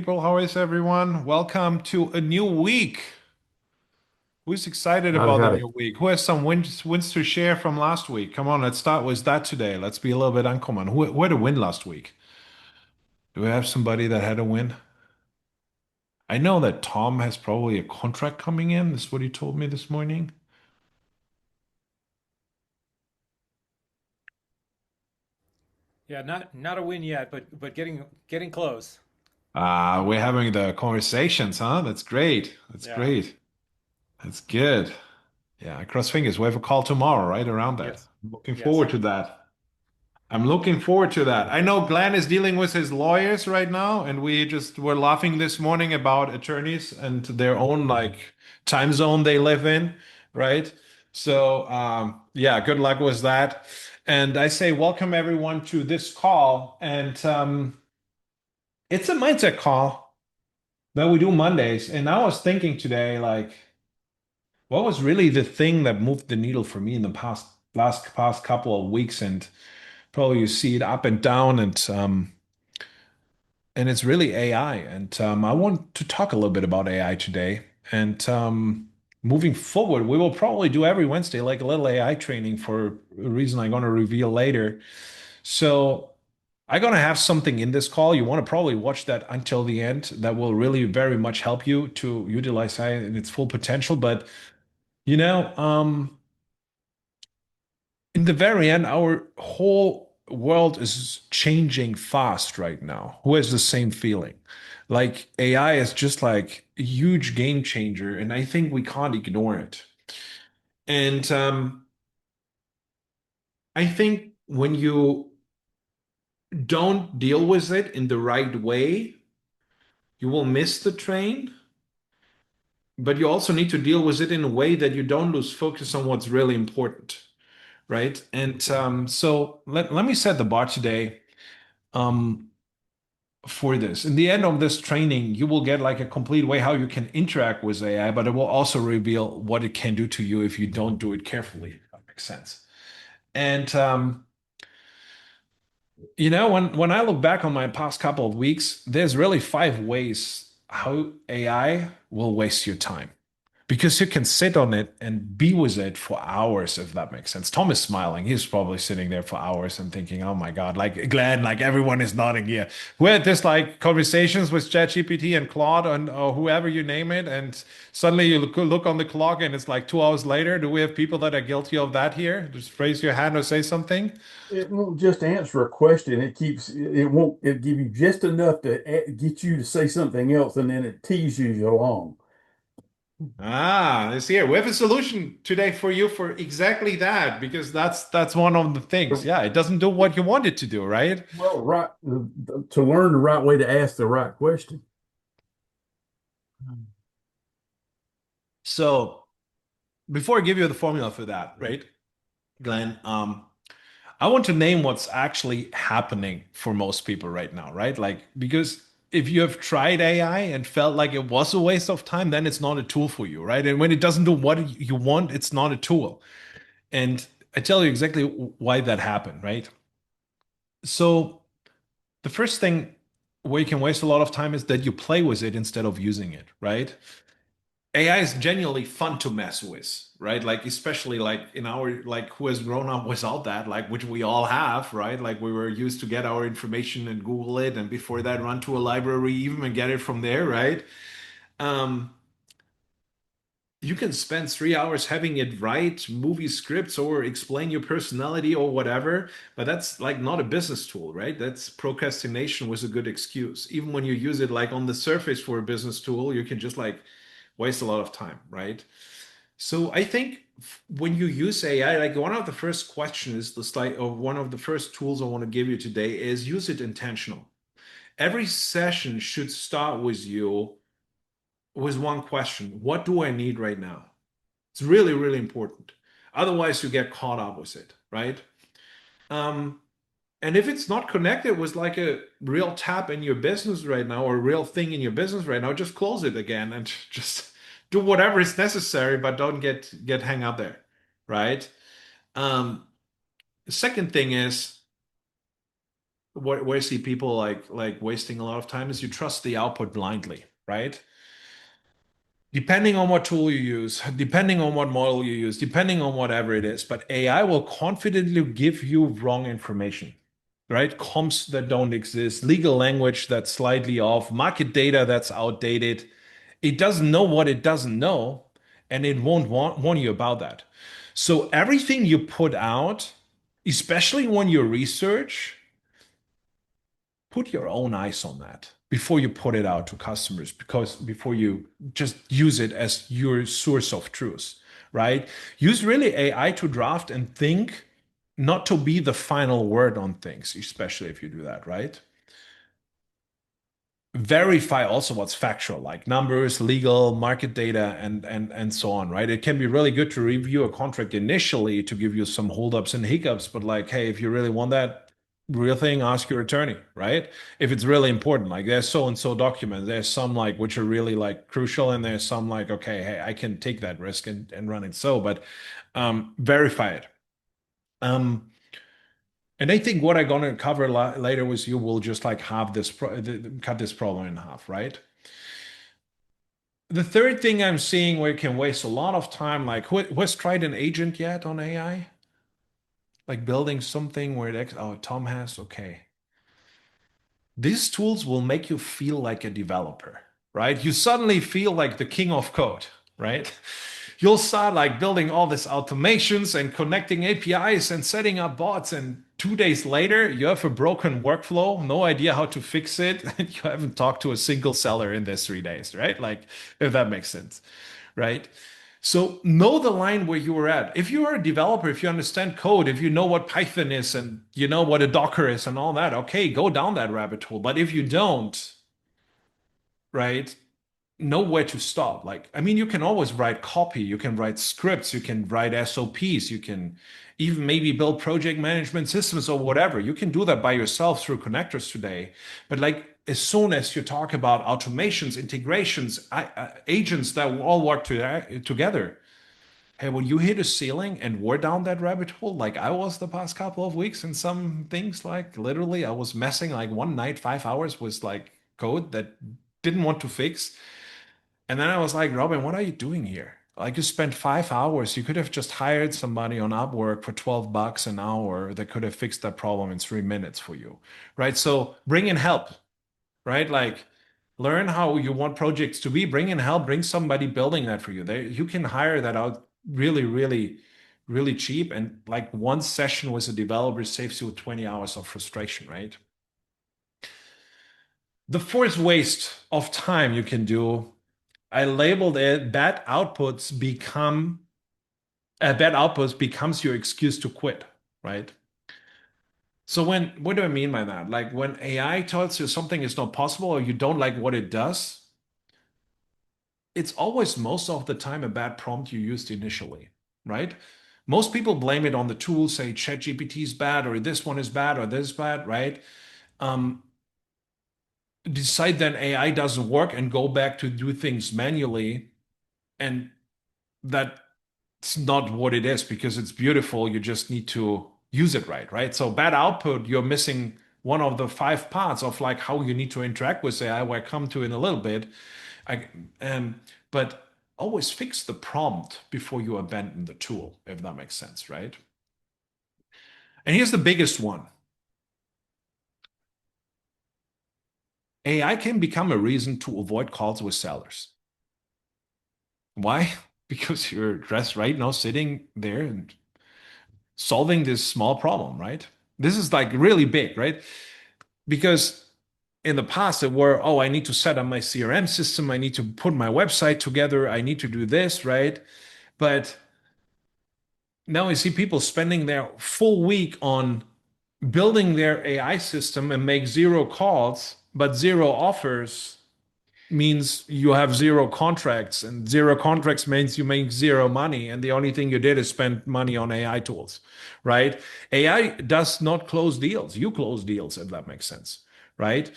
People, how is everyone? Welcome to a new week. Who's excited Howdy, about the howdy. new week? Who has some wins to share from last week? Come on, let's start with that today. Let's be a little bit uncommon. Who had a win last week? Do we have somebody that had a win? I know that Tom has probably a contract coming in. This is what he told me this morning. Yeah, not a win yet, but getting close. We're having the conversations, huh? That's great. That's Yeah. great. That's good. Yeah, I cross fingers. We have a call tomorrow, right around that. Yes. I'm looking Yes. forward to that. I'm looking forward to that. I know Glenn is dealing with his lawyers right now, and we just were laughing this morning about attorneys and their own like time zone they live in, right? So yeah, good luck with that. And I say welcome everyone to this call. And it's a mindset call that we do Mondays. And I was thinking today, like, what was really the thing that moved the needle for me in the past couple of weeks? And probably you see it up and down and it's really AI. And I want to talk a little bit about AI today. And moving forward, we will probably do every Wednesday like a little AI training for a reason I'm going to reveal later. So I'm going to have something in this call. You want to probably watch that until the end. That will really very much help you to utilize AI in its full potential. But you know, in the very end, our whole world is changing fast right now. Who has the same feeling? Like AI is just like a huge game changer, and I think we can't ignore it. And I think when you don't deal with it in the right way, you will miss the train, but you also need to deal with it in a way that you don't lose focus on what's really important, right? And so let me set the bar today. Um, for this. In the end of this training, you will get like a complete way how you can interact with AI, but it will also reveal what it can do to you if you don't do it carefully. If that makes sense. And when I look back on my past couple of weeks, there's really five ways how AI will waste your time because you can sit on it and be with it for hours, if that makes sense. Tom is smiling. He's probably sitting there for hours and thinking, oh my God, like Glenn, like everyone is nodding here. We had this like conversations with ChatGPT and Claude and or whoever you name it. And suddenly you look on the clock and it's like 2 hours later. Do we have people that are guilty of that here? Just raise your hand or say something. It won't just answer a question. It won't, it give you just enough to get you to say something else and then it teases you along. It's here. We have a solution today for you for exactly that, because that's one of the things. Yeah, it doesn't do what you want it to do, right? Well, to learn the right way to ask the right question. So before I give you the formula for that, right, Glenn, I want to name what's actually happening for most people right now, right? Like, because if you have tried AI and felt like it was a waste of time, then it's not a tool for you, right? And when it doesn't do what you want, it's not a tool. And I tell you exactly why that happened, right? So the first thing where you can waste a lot of time is that you play with it instead of using it, right? AI is genuinely fun to mess with, right? Like especially like in our like who has grown up without that, like which we all have, right? Like we were used to get our information and Google it, and before that run to a library even and get it from there, right? Um, you can spend 3 hours having it write movie scripts or explain your personality or whatever, but that's like not a business tool, right? That's procrastination with a good excuse. Even when you use it like on the surface for a business tool, you can just like waste a lot of time, right? So I think when you use AI, like one of the first questions, the slide or one of the first tools I want to give you today is use it intentional. Every session should start with you with one question. What do I need right now? It's really, really important. Otherwise, you get caught up with it, right? Um, and if it's not connected with like a real tap in your business right now or a real thing in your business right now, just close it again and just do whatever is necessary, but don't get hang up there, right? The second thing is where I see people like wasting a lot of time is you trust the output blindly, right? Depending on what tool you use, depending on what model you use, depending on whatever it is, but AI will confidently give you wrong information, right? Comps that don't exist, legal language that's slightly off, market data that's outdated. It doesn't know what it doesn't know, and it won't warn you about that. So everything you put out, especially when you research, put your own eyes on that before you put it out to customers, because before you just use it as your source of truth, right? Use really AI to draft and think, not to be the final word on things, especially if you do that, right? Verify also what's factual, like numbers, legal, market data, and so on, right? It can be really good to review a contract initially to give you some holdups and hiccups, but like, hey, if you really want that real thing, ask your attorney, right? If it's really important, like there's so and so documents, there's some like which are really like crucial, and there's some like, okay, hey, I can take that risk and run it so, but verify it. And I think what I'm gonna cover later with you will just like have this cut this problem in half, right? The third thing I'm seeing where you can waste a lot of time, like who has tried an agent yet on AI? Like building something where oh, Tom has, okay. These tools will make you feel like a developer, right? You suddenly feel like the king of code, right? You'll start like building all these automations and connecting APIs and setting up bots. And 2 days later, you have a broken workflow, no idea how to fix it. And you haven't talked to a single seller in this 3 days, right? Like, if that makes sense, right? So know the line where you are at. If you are a developer, if you understand code, if you know what Python is and you know what a Docker is and all that, okay, go down that rabbit hole. But if you don't, right, know where to stop. Like, I mean, you can always write copy, you can write scripts, you can write SOPs, you can even maybe build project management systems or whatever. You can do that by yourself through connectors today. But like, as soon as you talk about automations, integrations, agents that will all work together, hey, when you hit a ceiling and we're down that rabbit hole, like I was the past couple of weeks, and some things like literally I was messing like one night, 5 hours with like code that didn't want to fix. And then I was like, Robin, what are you doing here? Like you spent 5 hours. You could have just hired somebody on Upwork for $12 an hour that could have fixed that problem in 3 minutes for you, right? So bring in help, right? Like learn how you want projects to be, bring in help, bring somebody building that for you. You can hire that out really, really, really cheap. And like one session with a developer saves you 20 hours of frustration, right? The fourth waste of time you can do, I labeled it bad outputs becomes your excuse to quit, right? So what do I mean by that? Like when AI tells you something is not possible or you don't like what it does, it's always most of the time a bad prompt you used initially, right? Most people blame it on the tool, say ChatGPT is bad or this one is bad or this is bad, right? Decide then AI doesn't work and go back to do things manually, and that's not what it is because it's beautiful. You just need to use it right? So bad output, you're missing one of the 5 parts of like how you need to interact with AI, where I come to in a little bit. But always fix the prompt before you abandon the tool, if that makes sense, right? And here's the biggest one. AI can become a reason to avoid calls with sellers. Why? Because you're just right now sitting there and solving this small problem, right? This is like really big, right? Because in the past it were, oh, I need to set up my CRM system, I need to put my website together, I need to do this, right? But now I see people spending their full week on building their AI system and make 0 calls, but 0 offers means you have 0 contracts, and 0 contracts means you make 0 money. And the only thing you did is spend money on AI tools, right? AI does not close deals. You close deals, if that makes sense, right?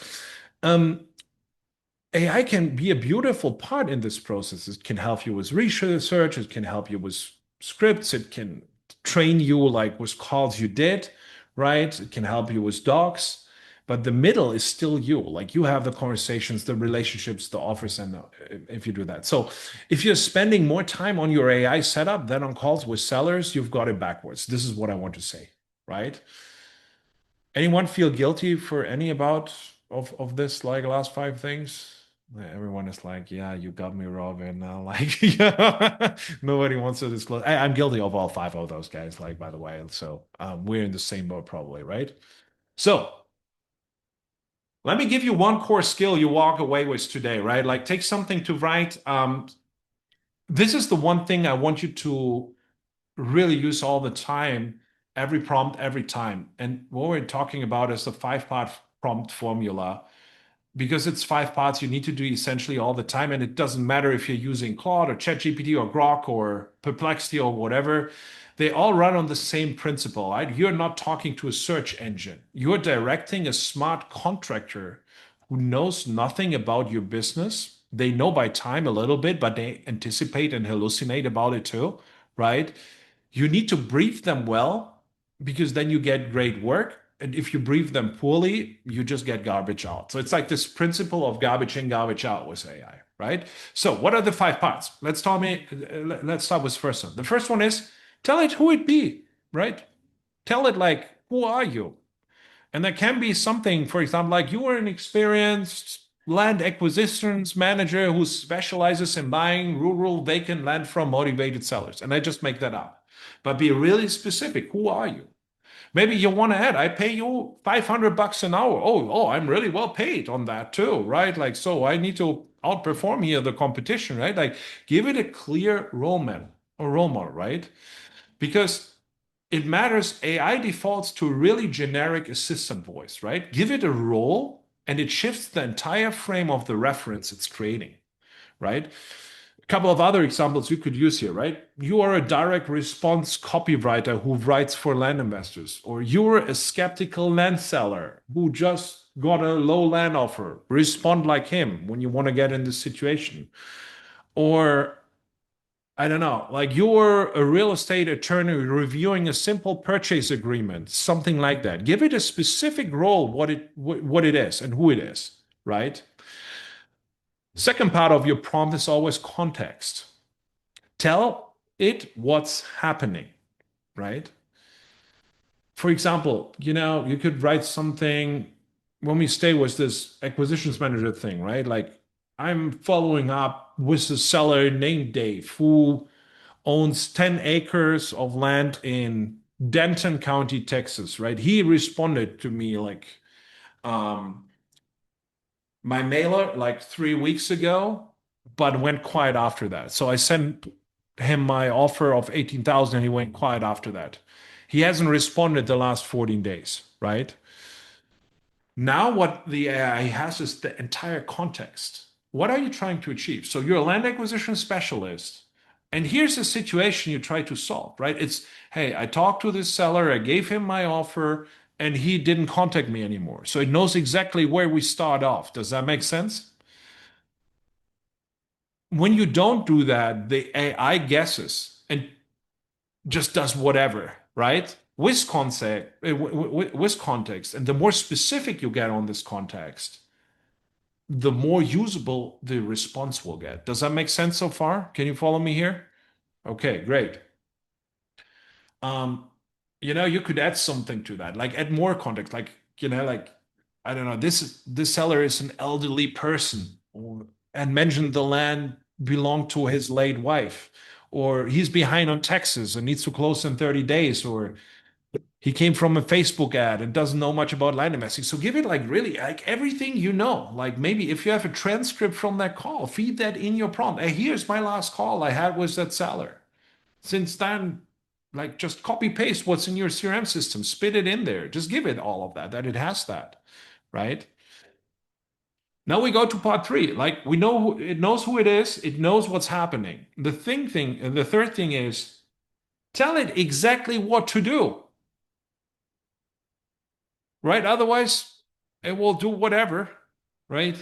AI can be a beautiful part in this process. It can help you with research. It can help you with scripts. It can train you like with calls you did, right? It can help you with docs. but the middle is still you. Like you have the conversations, the relationships, the offers, and if you do that. So if you're spending more time on your AI setup than on calls with sellers, you've got it backwards. This is what I want to say, right? Anyone feel guilty for any about of this like last five things? Everyone is like, yeah, you got me, Robin. Like, yeah, nobody wants to disclose. I'm guilty of all five of those guys, like, by the way. So we're in the same boat, probably, right? So let me give you one core skill you walk away with today, right? Like, take something to write. This is the one thing I want you to really use all the time, every prompt, every time. And what we're talking about is the 5-part prompt formula. Because it's 5 parts, you need to do essentially all the time. And it doesn't matter if you're using Claude or ChatGPT or Grok or Perplexity or whatever. They all run on the same principle, right? You're not talking to a search engine. You're directing a smart contractor who knows nothing about your business. They know by time a little bit, but they anticipate and hallucinate about it too, right? You need to brief them well because then you get great work. And if you brief them poorly, you just get garbage out. So it's like this principle of garbage in, garbage out with AI, right? So what are the 5 parts? Let's start with the first one. The first one is tell it who it be, right? Tell it like, who are you? And that can be something, for example, like you are an experienced land acquisitions manager who specializes in buying rural vacant land from motivated sellers. And I just make that up. But be really specific. Who are you? Maybe you want to add, I pay you $500 an hour. Oh, I'm really well paid on that too, right? Like, so I need to outperform here the competition, right? Like, give it a clear role model, right? Because it matters. AI defaults to a really generic assistant voice, right? Give it a role and it shifts the entire frame of the reference it's creating, right? A couple of other examples you could use here, right? You are a direct response copywriter who writes for land investors, or you're a skeptical land seller who just got a low land offer. Respond like him when you want to get in this situation. Or I don't know, like you're a real estate attorney reviewing a simple purchase agreement, something like that. Give it a specific role, what it is and who it is, right? Second part of your prompt is always context. Tell it what's happening, right? For example, you could write something when we stay with this acquisitions manager thing, right? Like I'm following up with a seller named Dave who owns 10 acres of land in Denton County, Texas, right? He responded to me like my mailer like 3 weeks ago, but went quiet after that. So I sent him my offer of 18,000 and he went quiet after that. He hasn't responded the last 14 days, right? Now what the AI has is the entire context. What are you trying to achieve? So you're a land acquisition specialist, and here's a situation you try to solve, right? It's, hey, I talked to this seller, I gave him my offer, and he didn't contact me anymore. So it knows exactly where we start off. Does that make sense? When you don't do that, the AI guesses and just does whatever, right? With context, with context, and the more specific you get on this context, the more usable the response will get. Does that make sense so far? Can you follow me here? Okay, great. Um, you could add something to that, like add more context, like like I don't know, this seller is an elderly person, and mention the land belonged to his late wife, or he's behind on taxes and needs to close in 30 days, or he came from a Facebook ad and doesn't know much about land investing. So give it like really like everything like maybe if you have a transcript from that call, feed that in your prompt. Hey, here's my last call I had with that seller. Since then, like just copy paste what's in your CRM system, spit it in there. Just give it all of that it has that, right? Now we go to part three. Like we know it knows who it is, it knows what's happening. The third thing is tell it exactly what to do, right? Otherwise, it will do whatever, right?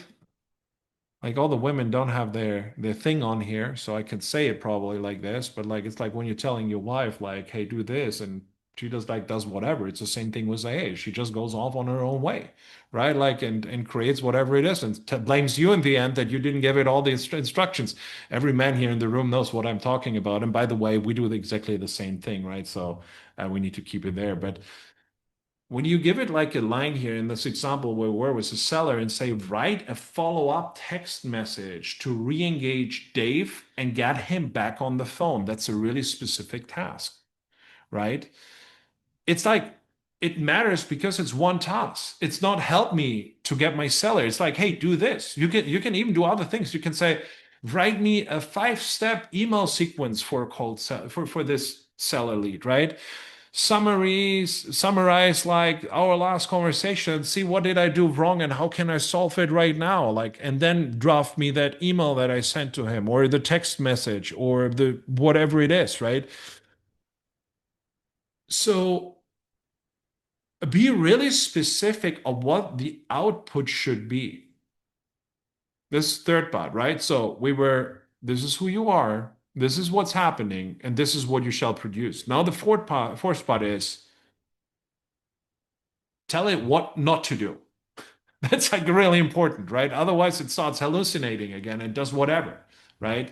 Like all the women don't have their thing on here, so I can say it probably like this, but like it's like when you're telling your wife, like, hey, do this, and She just like does whatever. It's the same thing with AA. She just goes off on her own way, right? Like and creates whatever it is and blames you in the end that you didn't give it all the instructions. Every man here in the room knows what I'm talking about. And by the way, we do exactly the same thing, right? So we need to keep it there. But when you give it like a line here in this example where we're with a seller and say, write a follow-up text message to re-engage Dave and get him back on the phone. That's a really specific task, right? It's like it matters because it's one task. It's not help me to get my seller. It's like, hey, do this. You can even do other things. You can say, write me a 5-step email sequence for a for this seller lead, right? Summarize like our last conversation, see what did I do wrong and how can I solve it right now? Like, and then draft me that email that I sent to him or the text message or the whatever it is, right? So be really specific of what the output should be. This third part, right? So this is who you are, this is what's happening, and this is what you shall produce. Now the fourth part is tell it what not to do. That's like really important, right? Otherwise it starts hallucinating again and does whatever, right?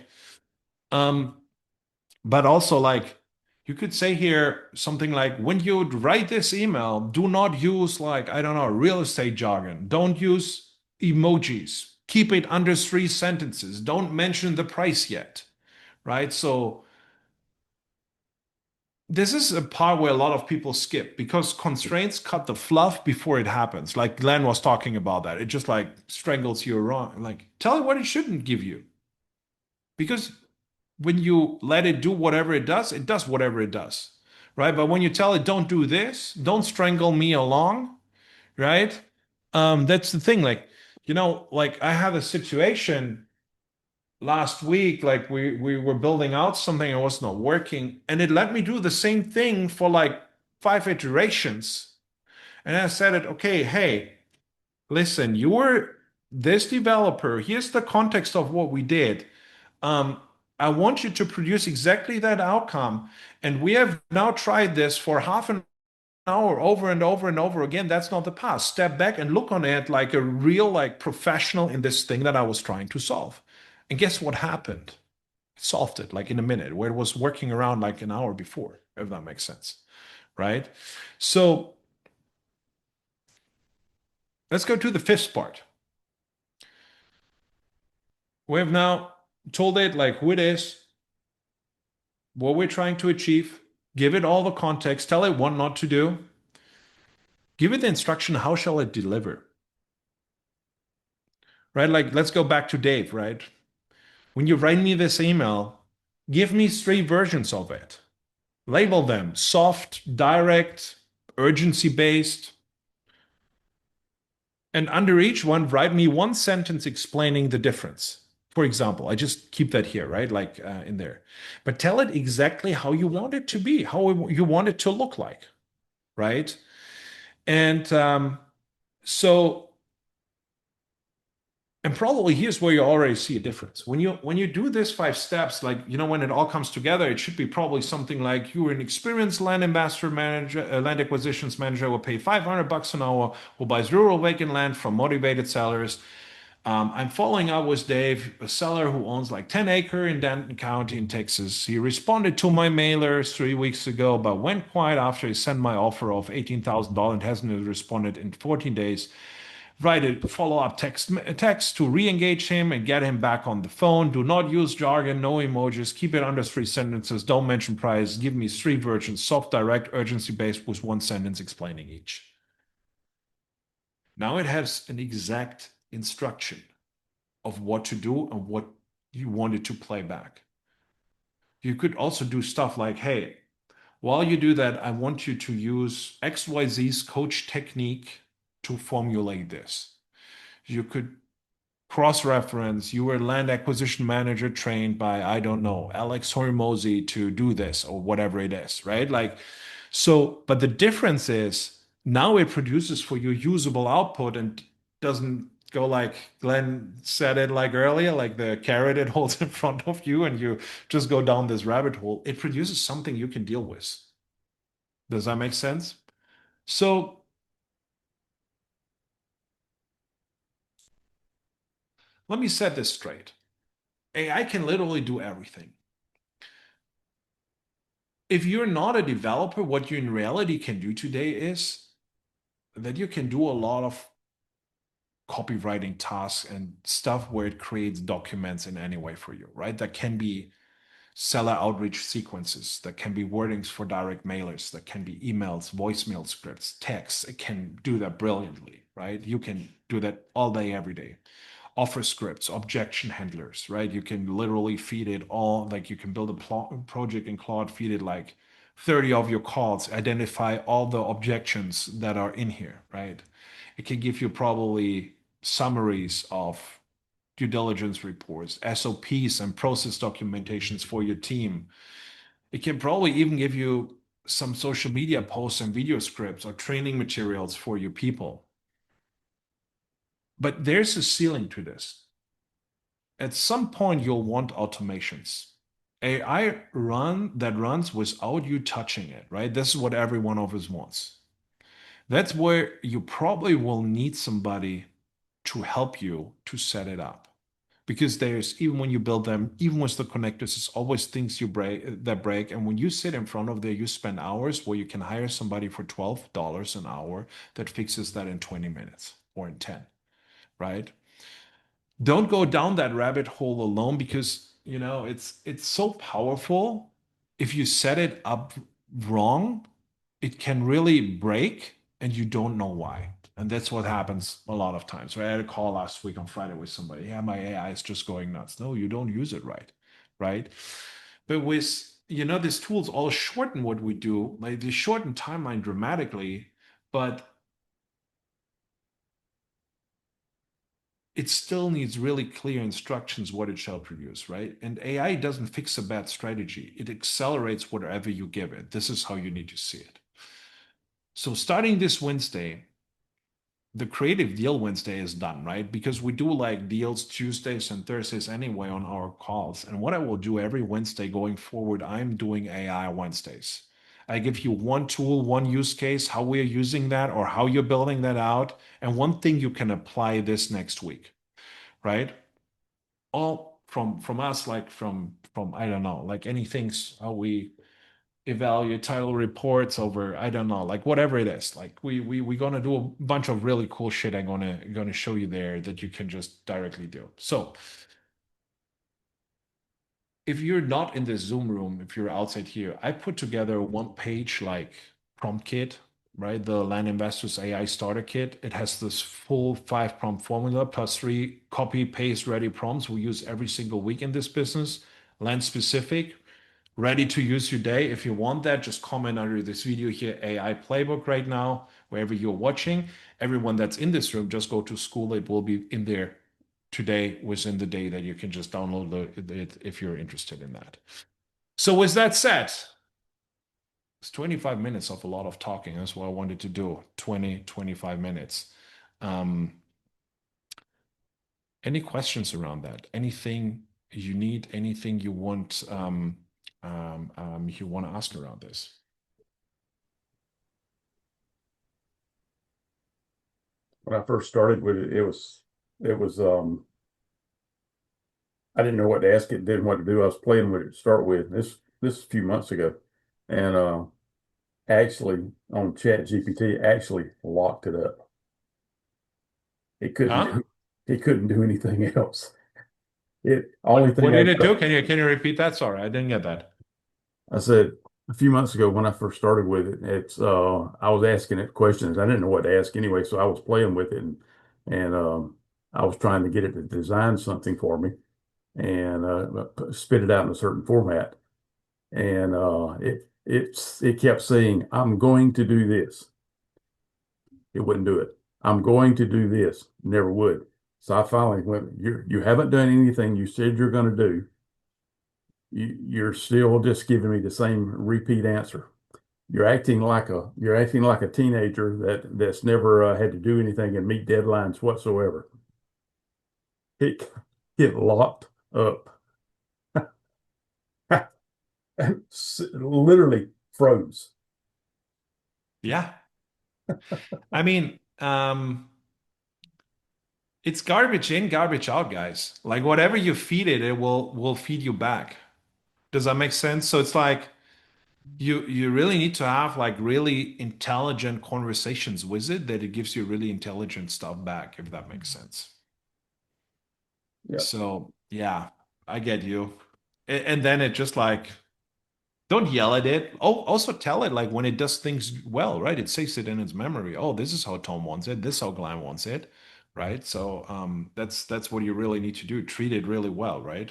Um, but also like you could say here something like when you write this email, do not use like, I don't know, real estate jargon. Don't use emojis. Keep it under 3 sentences. Don't mention the price yet, right? So this is a part where a lot of people skip because constraints cut the fluff before it happens. Like Glenn was talking about that. It just like strangles you around. Like tell it what it shouldn't give you. Because when you let it do whatever it does whatever it does, right? But when you tell it, don't do this, don't strangle me along, right? That's the thing. Like, like I had a situation last week, like we were building out something and was not working, and it let me do the same thing for like 5 iterations. And I said it, okay, hey, listen, you're this developer. Here's the context of what we did. Um, I want you to produce exactly that outcome. And we have now tried this for half an hour over and over and over again. That's not the path. Step back and look on it like a real, like professional in this thing that I was trying to solve. And guess what happened? Solved it like in a minute, where it was working around like an hour before, if that makes sense. Right? So let's go to the fifth part. We have now told it like who it is, what we're trying to achieve, give it all the context, tell it what not to do, give it the instruction, how shall it deliver? Right? Like, let's go back to Dave, right? When you write me this email, give me 3 versions of it. Label them soft, direct, urgency based. And under each one, write me 1 sentence explaining the difference. For example, I just keep that here, right? Like in there. But tell it exactly how you want it to be, how you want it to look like, right? And so, and probably here's where you already see a difference. When you do this 5 steps, like when it all comes together, it should be probably something like you're an experienced land ambassador manager, land acquisitions manager will pay $500 an hour, who buys rural vacant land from motivated sellers. I'm following up with Dave, a seller who owns like 10 acres in Denton County in Texas. He responded to my mailer 3 weeks ago, but went quiet after he sent my offer of $18,000 and hasn't responded in 14 days. Write a follow-up text to re-engage him and get him back on the phone. Do not use jargon, no emojis. Keep it under 3 sentences. Don't mention price. Give me 3 versions: soft, direct, urgency-based, with 1 sentence explaining each. Now it has an exact instruction of what to do and what you wanted to play back. You could also do stuff like, hey, while you do that, I want you to use XYZ's coach technique to formulate this. You could cross-reference, you were land acquisition manager trained by, I don't know, Alex Hormozy to do this or whatever it is, right? Like, so, but the difference is now it produces for you usable output and doesn't go like Glenn said it like earlier, like the carrot it holds in front of you and you just go down this rabbit hole. It produces something you can deal with. Does that make sense? So let me set this straight. AI can literally do everything. If you're not a developer, what you in reality can do today is that you can do a lot of copywriting tasks and stuff where it creates documents in any way for you, right? That can be seller outreach sequences, that can be wordings for direct mailers, that can be emails, voicemail scripts, texts. It can do that brilliantly, right? You can do that all day, every day. Offer scripts, objection handlers, right? You can literally feed it all, like you can build a project in Claude, feed it like 30 of your calls, identify all the objections that are in here, right? It can give you probably summaries of due diligence reports, SOPs, and process documentations for your team. It can probably even give you some social media posts and video scripts or training materials for your people. But there's a ceiling to this. At some point, you'll want automations. AI that runs without you touching it, right? This is what every one of us wants. That's where you probably will need somebody to help you to set it up. Because there's, even when you build them, even with the connectors, there's always things that break. And when you sit in front of there, you spend hours where you can hire somebody for $12 an hour that fixes that in 20 minutes or in 10, right? Don't go down that rabbit hole alone, because it's so powerful. If you set it up wrong, it can really break and you don't know why. And that's what happens a lot of times. Right? I had a call last week on Friday with somebody. Yeah, my AI is just going nuts. No, you don't use it right. Right. But with, these tools all shorten what we do. Like they shorten timeline dramatically, but it still needs really clear instructions what it shall produce, right? And AI doesn't fix a bad strategy. It accelerates whatever you give it. This is how you need to see it. So starting this Wednesday, the creative deal Wednesday is done, right? Because we do like deals Tuesdays and Thursdays anyway on our calls. And what I will do every Wednesday going forward, I'm doing AI Wednesdays. I give you one tool, one use case, how we're using that or how you're building that out, and one thing you can apply this next week, right? All from us, like from I don't know, like anything's how we evaluate title reports over, I don't know, like whatever it is. Like we gonna do a bunch of really cool shit. I'm gonna show you there that you can just directly do. So if you're not in the Zoom room, if you're outside here, I put together a one page like prompt kit, right? The Land Investors AI Starter Kit. It has this full 5 prompt formula plus 3 copy paste ready prompts we use every single week in this business, land specific, ready to use your day. If you want that, just comment under this video here, AI Playbook right now, wherever you're watching. Everyone that's in this room, just go to school. It will be in there today, within the day, that you can just download it if you're interested in that. So with that said, it's 25 minutes of a lot of talking. That's what I wanted to do, 25 minutes. Any questions around that? Anything you need, anything you want you want to ask around this? When I first started with it, it was I didn't know what to ask it, didn't know what to do. I was playing with it to start with. This a few months ago. And actually on Chat GPT actually locked it up. It couldn't Huh? do, it couldn't do anything else. It only What thing did it do? Can you repeat that? Sorry, I didn't get that. I said a few months ago when I first started with it, I was asking it questions. I didn't know what to ask anyway, so I was playing with it and I was trying to get it to design something for me and spit it out in a certain format. And it kept saying, "I'm going to do this." It wouldn't do it. "I'm going to do this." Never would. So I finally went, "You haven't done anything you said you're going to do. You're still just giving me the same repeat answer. You're acting like a teenager that's never had to do anything and meet deadlines whatsoever." It it locked up. Literally froze. Yeah. I mean, it's garbage in, garbage out, guys. Like whatever you feed it, it will feed you back. Does that make sense? So it's like you really need to have like really intelligent conversations with it that it gives you really intelligent stuff back, if that makes sense. Yeah. So yeah, I get you. And then it just like don't yell at it. Oh, also tell it like when it does things well, right? It saves it in its memory. Oh, this is how Tom wants it. This is how Glenn wants it, right? So that's what you really need to do. Treat it really well, right?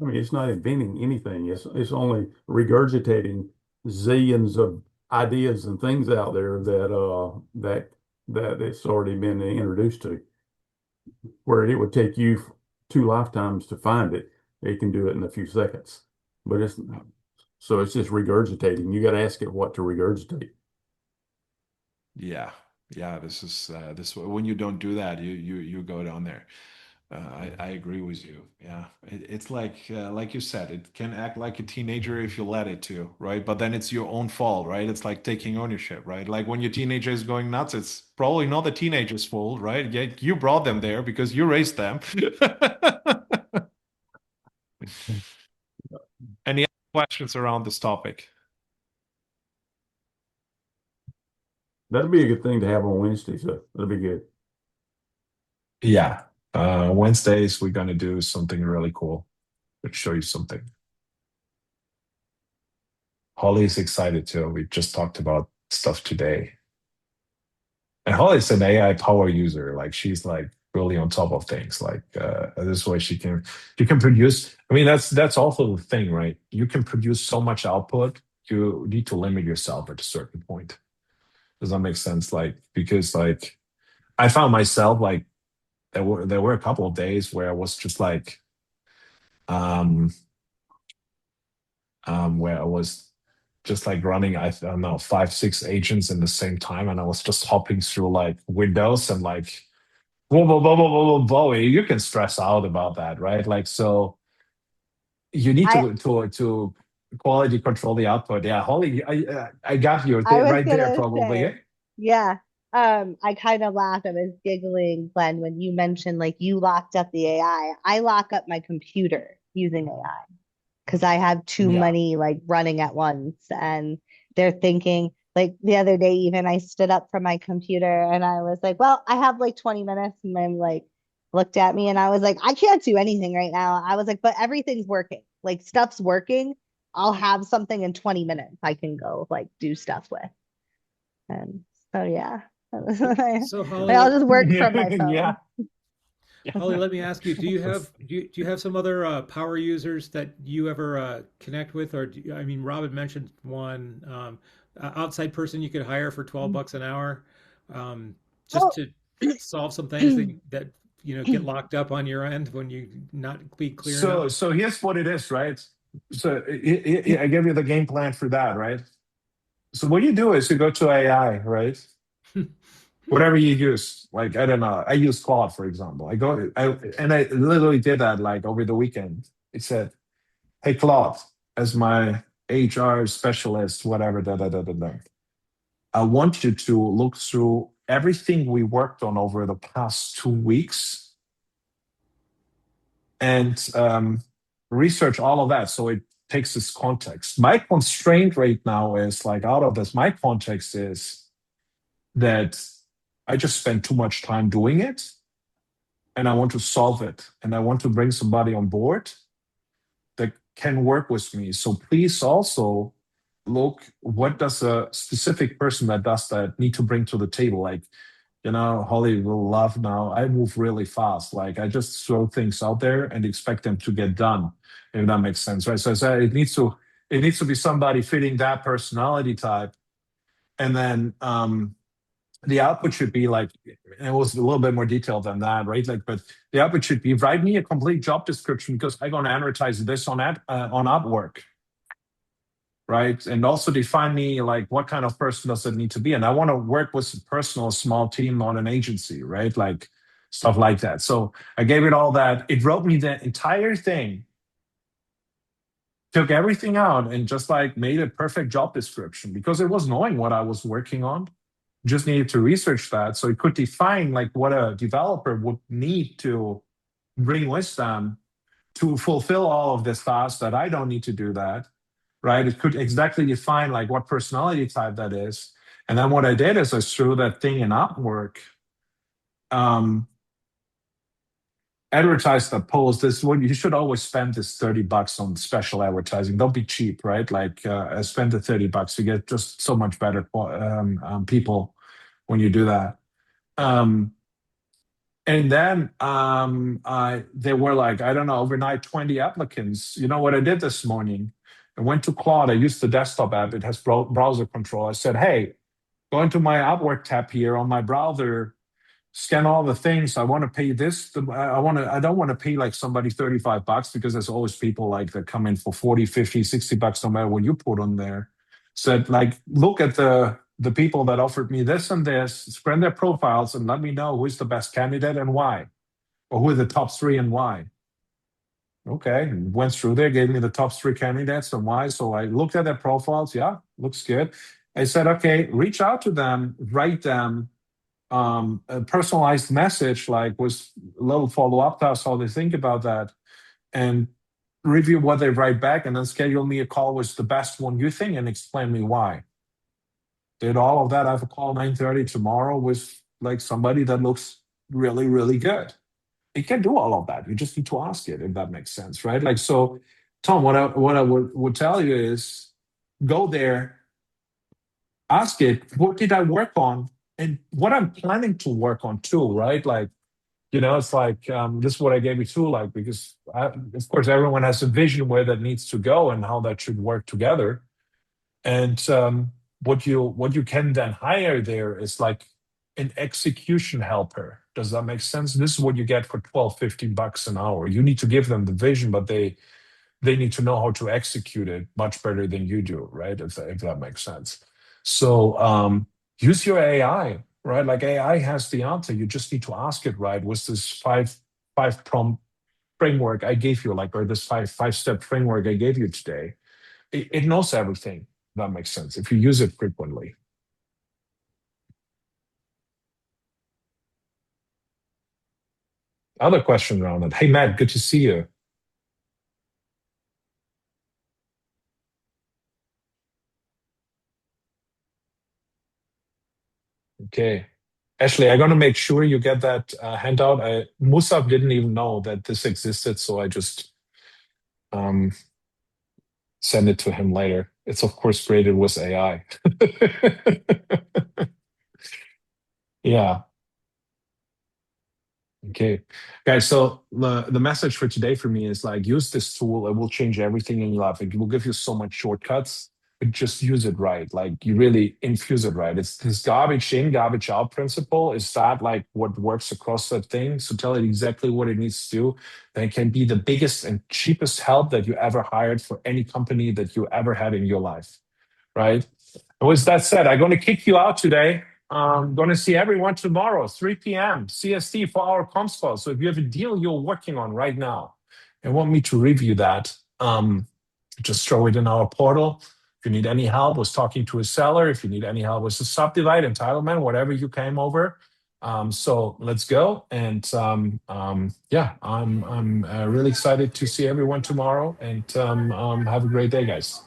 I mean, it's not inventing anything. It's only regurgitating zillions of ideas and things out there that it's already been introduced to. Where it would take you 2 lifetimes to find it, it can do it in a few seconds. But it's just regurgitating. You got to ask it what to regurgitate. Yeah, yeah. This when you don't do that, you go down there. I agree with you. Yeah, it's like you said, it can act like a teenager if you let it to, right? But then it's your own fault, right? It's like taking ownership, right? Like when your teenager is going nuts, it's probably not the teenager's fault, right? Yeah, you brought them there because you raised them. Any other questions around this topic? That'd be a good thing to have on Wednesday, so that'd be good. Yeah. Wednesdays, we're gonna do something really cool. Let's show you something. Holly is excited too. We just talked about stuff today. And Holly's an AI power user. Like she's like really on top of things. Like this way she can produce. I mean, that's also the thing, right? You can produce so much output. You need to limit yourself at a certain point. Does that make sense? Like because like I found myself like there were a couple of days where I was just like um where I was just like running, I don't know, 5, 6 agents in the same time, and I was just hopping through like windows and like whoa, whoa, whoa, whoa, whoa, whoa, whoa. You can stress out about that, right? Like so, you need I to quality control the output. Yeah, Holly, I got you I was right there, gonna probably. say, yeah. I kind of laughed. I was giggling, Glenn, when you mentioned like you locked up the AI. I lock up my computer using AI because I have too Yeah. many like running at once, and they're thinking like the other day, even I stood up from my computer and I was like, well, I have like 20 minutes, and then like looked at me and I was like, I can't do anything right now. I was like, but everything's working. Like stuff's working. I'll have something in 20 minutes I can go like do stuff with. And so yeah. So Like, I'll just work from my Yeah. phone. Holly, let me ask you: do you have some other power users that you ever connect with, or I mean, Rob had mentioned one outside person you could hire for $12 an hour, just Oh, to solve some things that get locked up on your end when you not be clear enough. So here's what it is, right? So I gave you the game plan for that, right? So what you do is you go to AI, right? Whatever you use, like I don't know, I use Claude for example. I literally did that like over the weekend. It said, "Hey Claude, as my HR specialist, whatever, da da da da da. I want you to look through everything we worked on over the past 2 weeks and research all of that." So it takes this context. My constraint right now is like out of this, my context is that I just spend too much time doing it and I want to solve it and I want to bring somebody on board that can work with me. So please also look what does a specific person that does that need to bring to the table. Like, Holly will love now. I move really fast. Like I just throw things out there and expect them to get done, if that makes sense, right? So I said it needs to be somebody fitting that personality type. And then the output should be like, and it was a little bit more detailed than that, right? Like, but the output should be write me a complete job description because I'm going to advertise this on Upwork, right? And also define me like what kind of person does it need to be, and I want to work with a personal small team, not an agency, right? Like stuff like that. So I gave it all that. It wrote me the entire thing took everything out and just like made a perfect job description because it was knowing what I was working on. Just needed to research that so it could define like what a developer would need to bring with them to fulfill all of this tasks that I don't need to do that, right? It could exactly define like what personality type that is. And then what I did is I threw that thing in Upwork, advertised the post. This is what you should always spend this $30 on special advertising. Don't be cheap, right? Like spend the $30. You get just so much better people when you do that. And then there were like, I don't know, overnight 20 applicants. You know what I did this morning? I went to Claude. I used the desktop app. It has browser control. I said, hey, go into my Upwork tab here on my browser, scan all the things. I want to pay this. I don't want to pay like somebody $35 because there's always people like that come in for 40, 50, $60, no matter what you put on there. Said like, look at the people that offered me this and this, scan their profiles and let me know who's the best candidate and why, or who are the top three and why. Okay, went through there, gave me the top three candidates and why. So I looked at their profiles. Yeah, looks good. I said, okay, reach out to them, write them a personalized message, like with a little follow-up task, how they think about that, and review what they write back, and then schedule me a call with the best one you think and explain me why. Did all of that. I have a call 9:30 tomorrow with like somebody that looks really, really good. It can do all of that. You just need to ask it, if that makes sense, right? Like, so Tom, what I would tell you is go there, ask it, what did I work on? And what I'm planning to work on too, right? Like, it's like this is what I gave you too, like, because of course everyone has a vision where that needs to go and how that should work together. And what you can then hire there is like an execution helper. Does that make sense? This is what you get for 12, $15 an hour. You need to give them the vision, but they need to know how to execute it much better than you do, right? If that makes sense. So use your AI, right? Like AI has the answer. You just need to ask it, right? With this five prompt framework I gave you, like, or this five-step framework I gave you today, it knows everything. That makes sense if you use it frequently. Other question around it. Hey, Matt, good to see you. Okay. Ashley, I'm going to make sure you get that handout. Musab didn't even know that this existed, so I just send it to him later. It's, of course, created with AI. Yeah. Okay, guys, so the message for today for me is like, use this tool. It will change everything in your life. It will give you so much shortcuts, but just use it right. Like, you really infuse it right. It's this garbage in, garbage out principle. Is that like what works across that thing? So tell it exactly what it needs to do. Then it can be the biggest and cheapest help that you ever hired for any company that you ever had in your life, right? And with that said, I'm going to kick you out today. I'm going to see everyone tomorrow, 3 p.m. CST for our comms call. So if you have a deal you're working on right now and want me to review that, just throw it in our portal. If you need any help with talking to a seller, if you need any help with the subdivide, entitlement, whatever you came over. So let's go. And yeah, I'm really excited to see everyone tomorrow, and have a great day, guys.